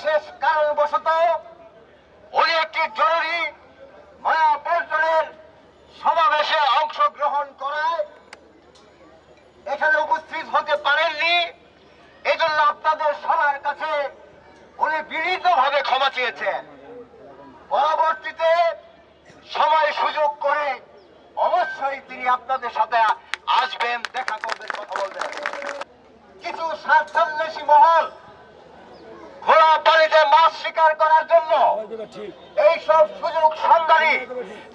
বিশেষ কারণবশত উনি একটি জরুরি মায়াপল্টনের সমাবেশে অংশগ্রহণ করায় এখানে উপস্থিত হতে পারেননি। এই জন্য আপনাদের সবার কাছে উনি বিনীতভাবে ক্ষমা চেয়েছেন। পরবর্তীতে সময় সুযোগ করে অবশ্যই তিনি আপনাদের সাথে আসবেন, দেখা করবেন, কথা বলবেন। কিছু স্বার্থান্বেষী মহল খোলা পানিতে মাছ শিকার করার জন্য এইসব সুযোগ সন্ধানী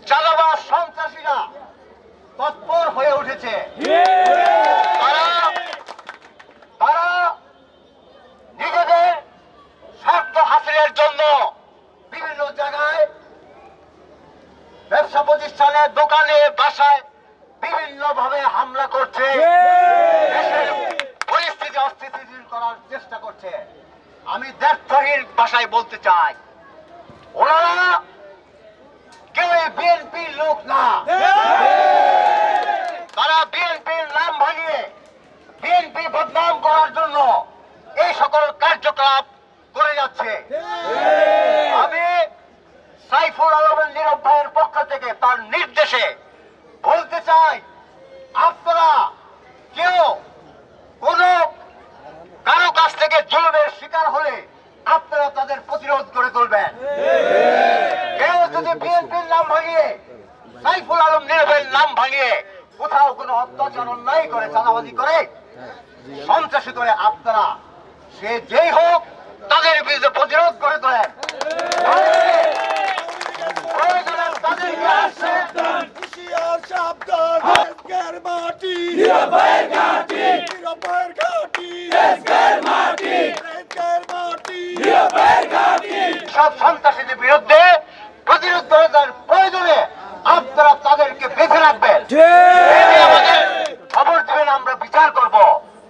চাঁদাবাজ সন্ত্রাসীরা তৎপর হয়ে উঠেছে। তারা নিজেদের স্বার্থ হাসিলের জন্য বিভিন্ন জায়গায় ব্যবসা প্রতিষ্ঠানে, দোকানে, বাসায় বিভিন্ন ভাবে হামলা করছে, দেশের পরিস্থিতি অস্থিতিশীল করার চেষ্টা করছে। আমি দ্ব্যর্থহীন ভাষায় বলতে চাই, ওনারা কেউ বিএনপির লোক না। তারা বিএনপির নাম ভাঙিয়ে বিএনপি বদনাম করার জন্য এই সকল কার্যকলাপ করে যাচ্ছে। আমি সাইফুল আলমের নীরব ভাইয়ের পক্ষ থেকে তার নির্দেশে বলতে চাই, আপনারা কেউ কোন কারো কাছ থেকে জুলুমের শিকার হলে আপনারা তাদের প্রতিরোধ করে তুলবেন। কেউ যদি বিএনপির নাম ভাঙিয়ে, সাইফুল আলম নীরবের নাম ভাঙিয়ে কোথাও কোনো অত্যাচার অন্যায় করে, চাঁদাবাজি করে, সন্ত্রাসী করে, আপনারা সে যেই হোক তাদের বিরুদ্ধে প্রতিরোধ করে তোলেন। সব সন্ত্রাসীদের বিরুদ্ধে প্রতিরোধ করার প্রয়োজনে আপনারা তাদেরকে বেঁধে রাখবেন, আমাদের খবর দেবেন, আমরা বিচার করব,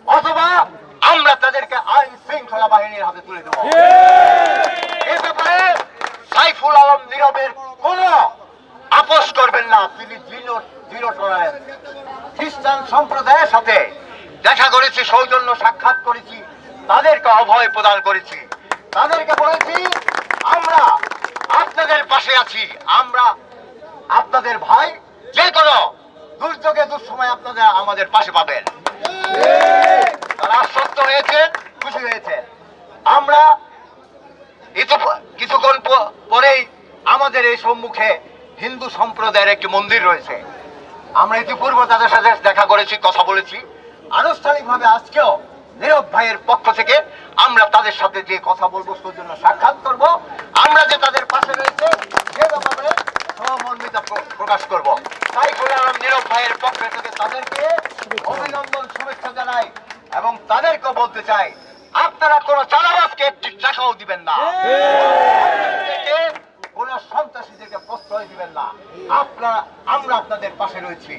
অথবা আমরা তাদেরকে আইন শৃঙ্খলা বাহিনীর হাতে তুলে দেব। এ ব্যাপারে সাইফুল আলম নীরবের কোন আপোষ করবেন না। তিনি দৃঢ় শোনেন। খ্রিস্টান সম্প্রদায়ের সাথে দেখা করেছি, সৌজন্য সাক্ষাৎ করেছি, তাদেরকে অভয় প্রদান করেছি, তাদেরকে বলেছি আমরা আপনাদের পাশে আছি, আমরা আপনাদের ভাই, যে কোনো দুর্যোগে দুঃসময় আপনাদের আমাদের পাশে পাবেন। তারা আশ্বস্ত হয়েছেন, খুশি হয়েছেন। আমরা কিছুক্ষণ পরেই আমাদের এই সম্মুখে হিন্দু সম্প্রদায়ের একটি মন্দির রয়েছে। আমরা ইতিপূর্বে তাদের সাথে দেখা করেছি, কথা বলেছি। আনুষ্ঠানিকভাবে আজকেও নীরব ভাইয়ের পক্ষ থেকে আমরা তাদের সাথে যে কথা বলবো, সেজন্য সাক্ষাৎ করব, আমরা যে তাদের পাশে রয়েছে সে ব্যাপারে সহমর্মিতা প্রকাশ করব। সাইফুল আলম নীরব ভাইয়ের পক্ষ থেকে তাদেরকে অভিনন্দন, শুভেচ্ছা জানাই এবং তাদেরকে বলতে চাই, আপনারা কোন চাঁদাবাজকে একটি টাকাও দিবেন না, কোন সন্ত্রাসীদেরকে প্রশ্রয় দিবেন না। আমরা আপনাদের পাশে রয়েছি।